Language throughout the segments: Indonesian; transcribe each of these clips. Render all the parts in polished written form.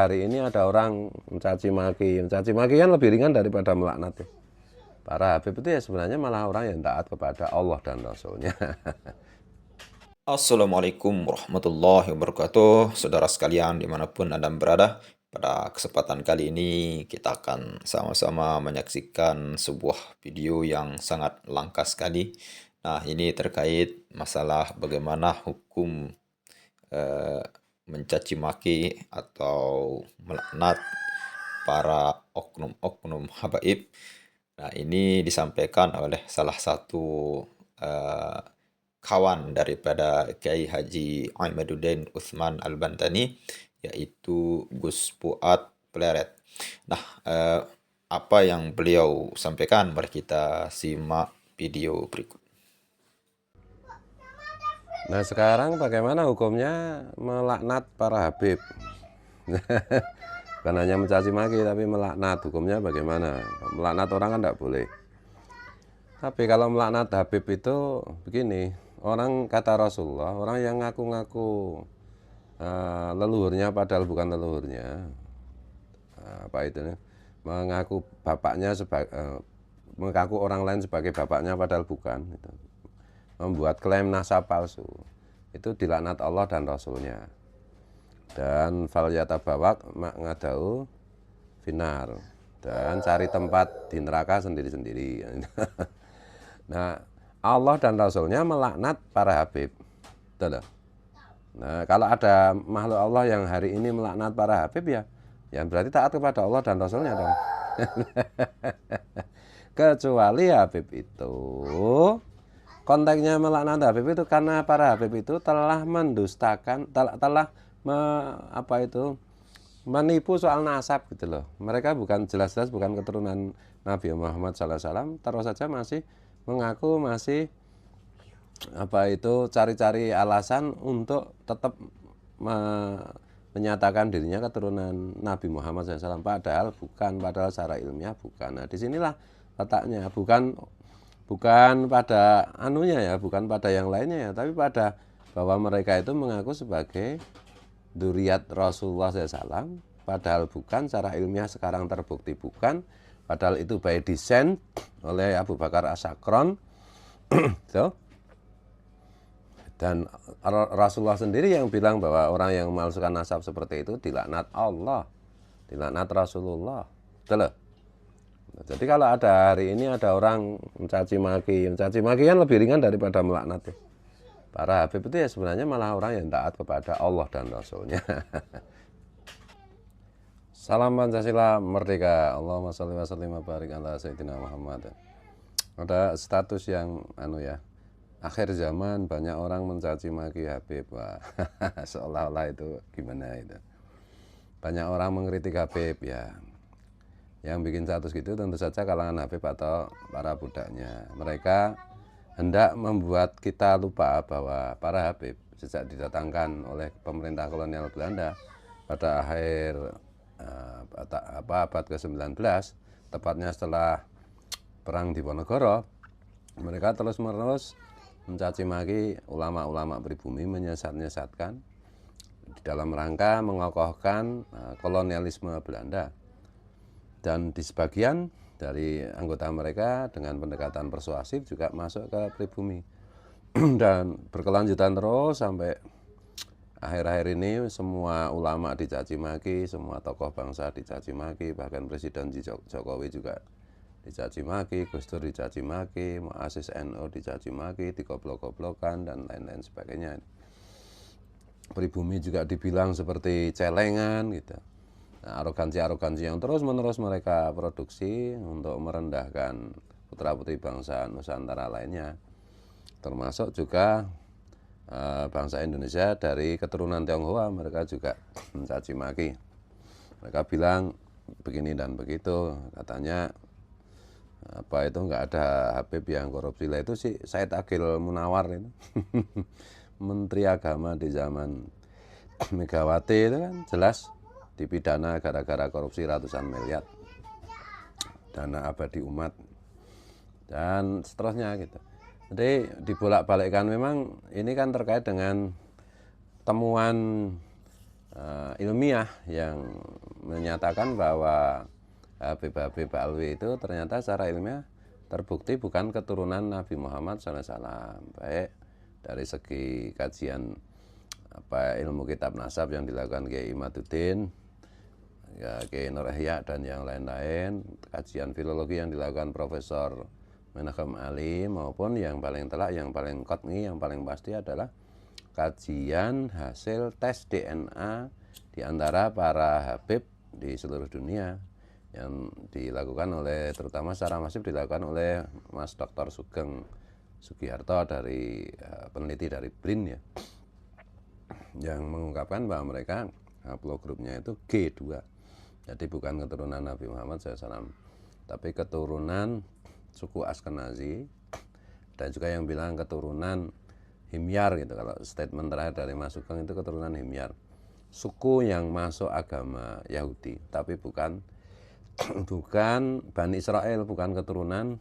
hari ini ada orang mencaci maki kan lebih ringan daripada melaknat. Para Habib itu ya sebenarnya malah orang yang taat kepada Allah dan Rasulnya. Assalamualaikum warahmatullahi wabarakatuh, saudara sekalian dimanapun Anda berada. Pada kesempatan kali ini kita akan sama-sama menyaksikan sebuah video yang sangat langka sekali. Nah, ini terkait masalah bagaimana hukum eh, mencaci maki atau melaknat para oknum-oknum habaib. Nah, ini disampaikan oleh salah satu eh, kawan daripada Kiai Haji Aimaduddin Utsman Al-Bantani, yaitu Gus Fuad Pleret. Nah, apa yang beliau sampaikan? Mari kita simak video berikut. Nah sekarang bagaimana hukumnya melaknat para Habib? Bukan hanya mencaci maki tapi melaknat, hukumnya bagaimana? Melaknat orang kan tidak boleh. Tapi kalau melaknat Habib itu begini, orang kata Rasulullah, orang yang ngaku-ngaku leluhurnya padahal bukan leluhurnya, apa itu nih, mengaku bapaknya mengaku orang lain sebagai bapaknya padahal bukan, gitu. Membuat klaim nasab palsu, itu dilaknat Allah dan Rasulnya. Dan fal yatabawak ngadau finar, dan cari tempat di neraka sendiri-sendiri. Nah, Allah dan Rasulnya melaknat para Habib. Betul. Nah, kalau ada makhluk Allah yang hari ini melaknat para Habib ya berarti taat kepada Allah dan Rasulnya dong. Kecuali Habib itu konteksnya melaknat Habib itu karena para Habib itu telah mendustakan, telah menipu soal nasab gitu loh. Mereka bukan jelas-jelas bukan keturunan Nabi Muhammad SAW, terus saja masih mengaku masih cari-cari alasan untuk tetap menyatakan dirinya keturunan Nabi Muhammad SAW, padahal bukan, padahal secara ilmiah bukan. Nah disinilah letaknya, bukan pada anunya ya, bukan pada yang lainnya ya, tapi pada bahwa mereka itu mengaku sebagai dzurriyyat Rasulullah SAW, padahal bukan, secara ilmiah sekarang terbukti bukan, padahal itu by design oleh Abu Bakar As-Sakron. So, dan Rasulullah sendiri yang bilang bahwa orang yang memalsukan nasab seperti itu dilaknat Allah, dilaknat Rasulullah. Betul. Jadi kalau ada hari ini ada orang mencaci maki kan lebih ringan daripada melaknat. Para Habib itu ya sebenarnya malah orang yang taat kepada Allah dan Rasulnya. Salam Pancasila merdeka. Allahumma sholli wa sallim wa barik ala sayyidina Muhammad. Ada status yang akhir zaman banyak orang mencaci maki Habib. Wah, seolah-olah itu gimana itu. Banyak orang mengkritik Habib ya. Yang bikin status gitu tentu saja kalangan Habib atau para budaknya. Mereka hendak membuat kita lupa bahwa para Habib sejak didatangkan oleh pemerintah kolonial Belanda pada akhir abad ke-19, tepatnya setelah perang Diponegoro, mereka terus-menerus mencaci maki ulama-ulama pribumi, menyesatkan di dalam rangka mengokohkan kolonialisme Belanda. Dan di sebagian dari anggota mereka dengan pendekatan persuasif juga masuk ke pribumi. Dan berkelanjutan terus sampai akhir-akhir ini semua ulama dicaci maki, semua tokoh bangsa dicaci maki, bahkan Presiden Jokowi juga dicaci maki, Gus Dur dicaci maki, Mu'assis NU dicaci maki, digoblok-goblokan dan lain-lain sebagainya. Pribumi juga dibilang seperti celengan gitu. Nah, arogansi yang terus-menerus mereka produksi untuk merendahkan putra-putri bangsa Nusantara lainnya, termasuk juga bangsa Indonesia dari keturunan Tionghoa. Mereka juga mencaci maki. Mereka bilang begini dan begitu, katanya nggak ada Habib yang korupsi. Lah itu sih Said Agil Munawar itu Menteri Agama di zaman Megawati itu kan jelas dipidana gara-gara korupsi ratusan miliar dana abadi umat dan seterusnya gitu. Jadi dibolak-balikkan, memang ini kan terkait dengan temuan ilmiah yang menyatakan bahwa Habib Alwi itu ternyata secara ilmiah terbukti bukan keturunan Nabi Muhammad SAW, baik dari segi kajian ilmu kitab nasab yang dilakukan Kiai Imaduddin, ya, Kiai Nur Ihya dan yang lain-lain, kajian filologi yang dilakukan Profesor Menachem Ali, maupun yang paling telak, yang paling qat'i, yang paling pasti adalah kajian hasil tes DNA di antara para habib di seluruh dunia yang dilakukan oleh, terutama secara masif dilakukan oleh Mas Dr. Sugeng Sugiharto dari peneliti dari BRIN, ya, yang mengungkapkan bahwa mereka haplogrupnya itu G2. Jadi bukan keturunan Nabi Muhammad SAW, tapi keturunan suku Askenazi, dan juga yang bilang keturunan Himyar gitu. Kalau statement terakhir dari Mas Sugeng itu keturunan Himyar, suku yang masuk agama Yahudi, tapi bukan Bani Israel, bukan keturunan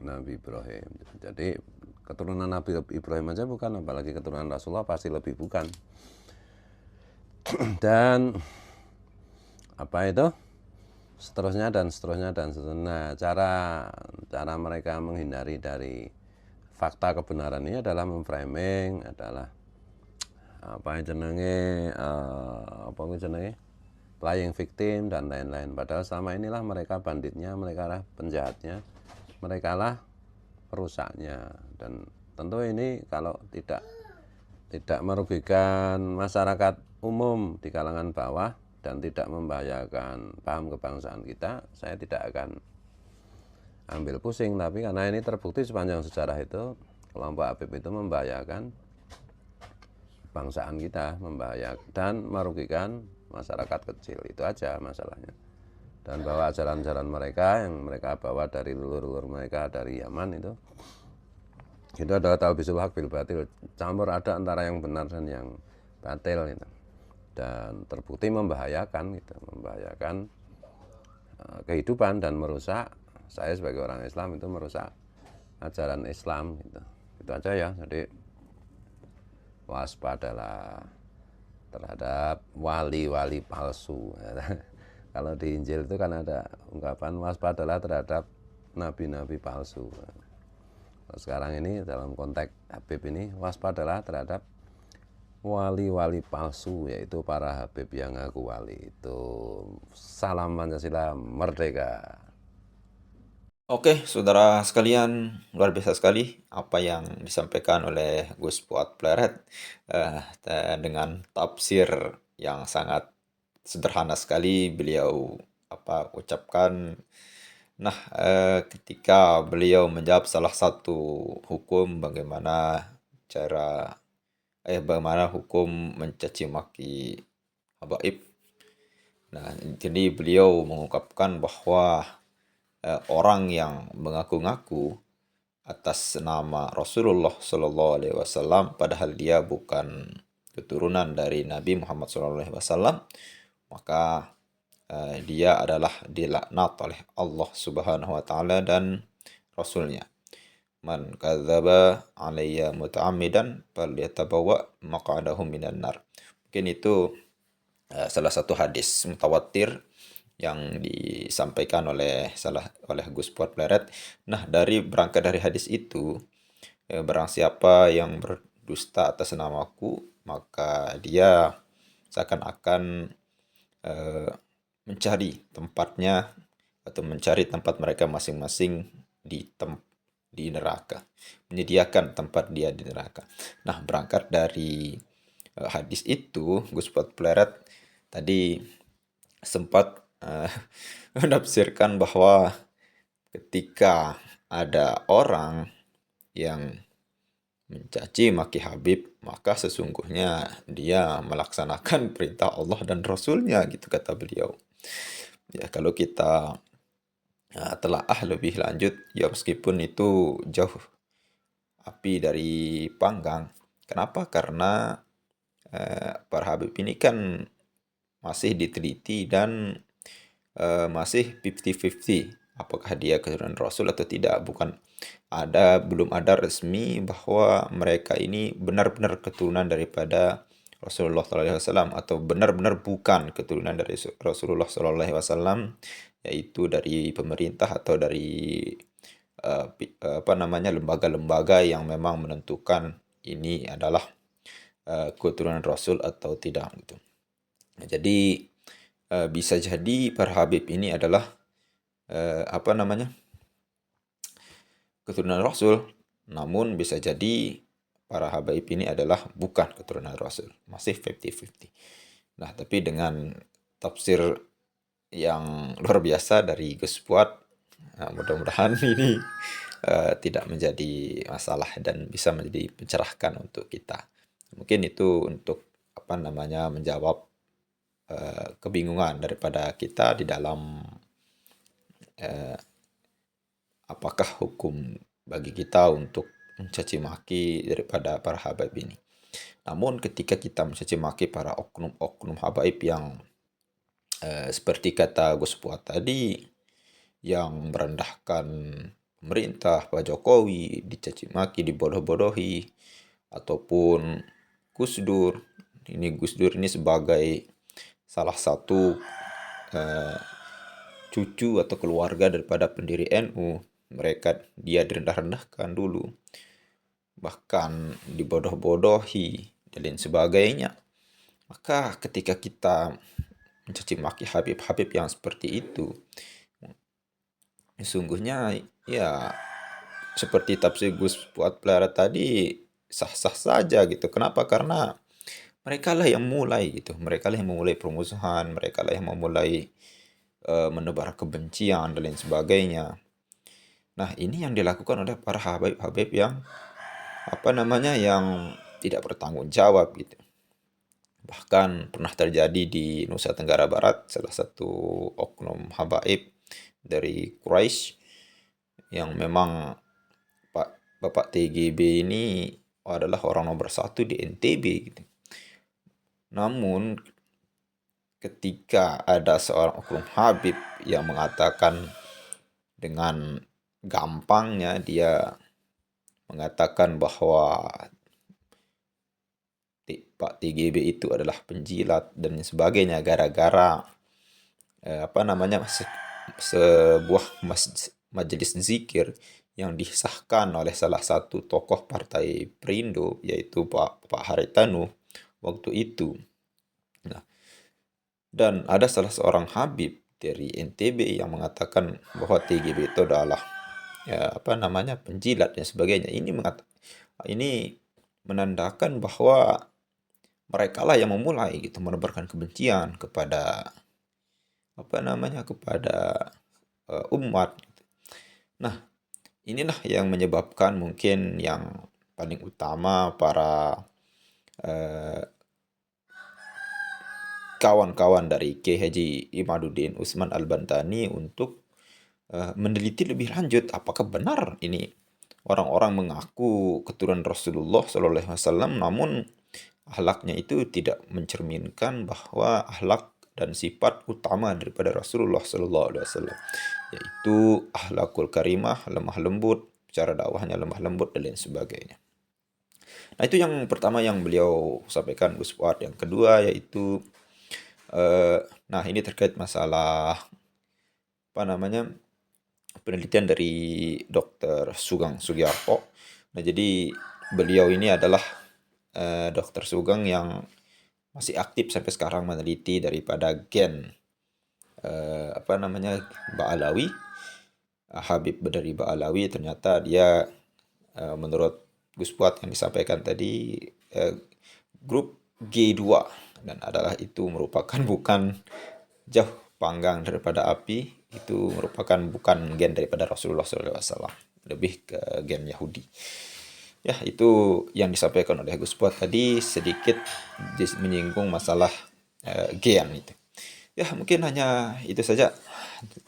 Nabi Ibrahim. Jadi keturunan Nabi Ibrahim aja bukan, apalagi keturunan Rasulullah pasti lebih bukan. Dan seterusnya dan seterusnya dan seterusnya. Cara mereka menghindari dari fakta kebenaran ini adalah memframing, adalah playing victim dan lain-lain. Padahal selama inilah mereka banditnya, mereka lah penjahatnya, mereka lah perusaknya. Dan tentu ini kalau tidak merugikan masyarakat umum di kalangan bawah dan tidak membahayakan paham kebangsaan kita, saya tidak akan ambil pusing. Tapi karena ini terbukti sepanjang sejarah itu kelompok Habib itu membahayakan bangsaan kita, membahayakan dan merugikan masyarakat kecil, itu aja masalahnya. Dan bahwa ajaran-ajaran mereka yang mereka bawa dari leluhur mereka dari Yaman itu adalah talbisul haq bil batil, campur ada antara yang benar dan yang batil gitu. Dan terbukti membahayakan gitu, membahayakan kehidupan dan merusak, saya sebagai orang Islam itu merusak ajaran Islam gitu. Itu aja ya. Jadi waspadalah terhadap wali-wali palsu. Kalau di Injil itu kan ada ungkapan waspadalah terhadap nabi-nabi palsu. Sekarang ini dalam konteks Habib ini waspadalah terhadap wali-wali palsu, yaitu para Habib yang ngaku wali. Itu salam Pancasila merdeka. Oke, saudara sekalian, luar biasa sekali apa yang disampaikan oleh Gus Fuad Pleret dengan tafsir yang sangat sederhana sekali beliau ucapkan. Nah, ketika beliau menjawab salah satu hukum bagaimana hukum mencaci maki habaib. Nah, jadi beliau mengungkapkan bahwa orang yang mengaku-ngaku atas nama Rasulullah Shallallahu Alaihi Wasallam padahal dia bukan keturunan dari Nabi Muhammad Shallallahu Alaihi Wasallam, maka dia adalah dilaknat oleh Allah Subhanahu Wa Taala dan Rasulnya. Man kadzaba alayya muta'ammidan falyatabawa maq'adahu minan nar. Mungkin itu salah satu hadis mutawatir yang disampaikan oleh Gus Fuad Pleret. Nah, berangkat dari hadis itu, barang siapa yang berdusta atas namaku, maka dia seakan-akan mencari tempatnya atau mencari tempat mereka masing-masing di neraka, menyediakan tempat dia di neraka. Nah, berangkat dari hadis itu, Gus Fuad Pleret tadi sempat menafsirkan bahwa ketika ada orang yang mencaci maki Habib, maka sesungguhnya dia melaksanakan perintah Allah dan Rasulnya, gitu kata beliau. Ya, kalau kita telaah lebih lanjut, ya meskipun itu jauh api dari panggang. Kenapa? Karena para Habib ini kan masih diteliti dan masih 50-50 apakah dia keturunan Rasul atau tidak. Belum ada resmi bahwa mereka ini benar-benar keturunan daripada Rasulullah SAW atau benar-benar bukan keturunan dari Rasulullah SAW, yaitu dari pemerintah atau dari lembaga-lembaga yang memang menentukan ini adalah keturunan Rasul atau tidak gitu. Jadi bisa jadi para Habib ini adalah keturunan Rasul, namun bisa jadi para Habaib ini adalah bukan keturunan Rasul, masih 50-50. Nah, tapi dengan tafsir yang luar biasa dari Gus Fuad, mudah-mudahan ini tidak menjadi masalah dan bisa menjadi mencerahkan untuk kita. Mungkin itu untuk menjawab kebingungan daripada kita di dalam apakah hukum bagi kita untuk mencaci maki daripada para habaib ini. Namun ketika kita mencaci maki para oknum-oknum habaib yang seperti kata Gus Fuad tadi, yang merendahkan pemerintah, Pak Jokowi, dicaci maki, dibodoh-bodohi, ataupun Gus Dur. Ini Gus Dur ini sebagai salah satu cucu atau keluarga daripada pendiri NU. Dia direndah-rendahkan dulu, bahkan dibodoh-bodohi dan lain sebagainya. Maka ketika kita mencaci maki Habib-Habib yang seperti itu, sesungguhnya ya seperti tafsir Gus Fuad Pelera tadi sah-sah saja gitu. Kenapa? Karena mereka lah yang mulai gitu. Mereka lah yang memulai permusuhan, mereka lah yang memulai menebar kebencian dan lain sebagainya. Nah, ini yang dilakukan oleh para Habib-Habib yang yang tidak bertanggung jawab gitu. Bahkan pernah terjadi di Nusa Tenggara Barat, salah satu oknum habaib dari Quraisy yang memang Bapak TGB ini adalah orang nomor satu di NTB gitu. Namun ketika ada seorang oknum habib yang mengatakan dengan gampangnya dia mengatakan bahwa Pak TGB itu adalah penjilat dan sebagainya gara-gara sebuah majelis zikir yang disahkan oleh salah satu tokoh partai Perindo, yaitu Pak Haritanu waktu itu. Nah, dan ada salah seorang Habib dari NTB yang mengatakan bahwa TGB itu adalah penjilat dan sebagainya. Ini menandakan bahwa mereka lah yang memulai gitu menebarkan kebencian kepada kepada umat. Nah, inilah yang menyebabkan mungkin yang paling utama para kawan-kawan dari Kiai Haji Imaduddin Usman Al-Bantani untuk meneliti lebih lanjut apakah benar ini orang-orang mengaku keturunan Rasulullah SAW, namun akhlaknya itu tidak mencerminkan bahwa akhlak dan sifat utama daripada Rasulullah SAW, yaitu akhlakul karimah, lemah lembut, cara dakwahnya lemah lembut dan lain sebagainya. Nah, itu yang pertama yang beliau sampaikan Gus Fuad. Yang kedua yaitu ini terkait masalah penelitian dari Dr. Sugeng Sugiarto. Nah, jadi beliau ini adalah Dr. Sugeng yang masih aktif sampai sekarang meneliti daripada gen Ba'alawi, Habib dari Ba'alawi. Ternyata dia menurut Gus Fuad yang disampaikan tadi grup G2, dan adalah itu merupakan bukan jauh panggang daripada api, itu merupakan bukan gen daripada Rasulullah SAW, lebih ke gen Yahudi. Ya, itu yang disampaikan oleh Gus Fuad tadi, sedikit menyinggung masalah gen itu. Ya, mungkin hanya itu saja.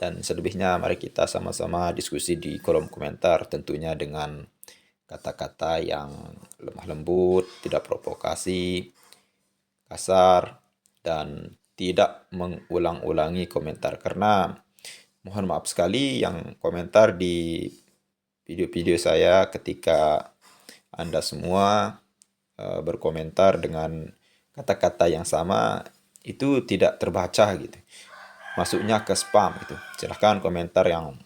Dan selebihnya mari kita sama-sama diskusi di kolom komentar, tentunya dengan kata-kata yang lemah lembut, tidak provokasi, kasar, dan tidak mengulang-ulangi komentar. Karena mohon maaf sekali yang komentar di video-video saya ketika Anda semua berkomentar dengan kata-kata yang sama itu tidak terbaca gitu. Masuknya ke spam gitu. Silahkan komentar yang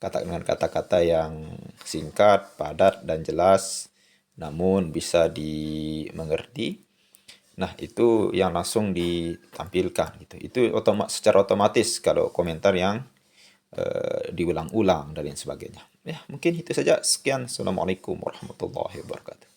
dengan kata-kata yang singkat, padat, dan jelas, namun bisa dimengerti. Nah, itu yang langsung ditampilkan gitu. Itu secara otomatis kalau komentar yang diulang-ulang dan lain sebagainya. Ya, mungkin itu saja. Sekian. Assalamualaikum warahmatullahi wabarakatuh.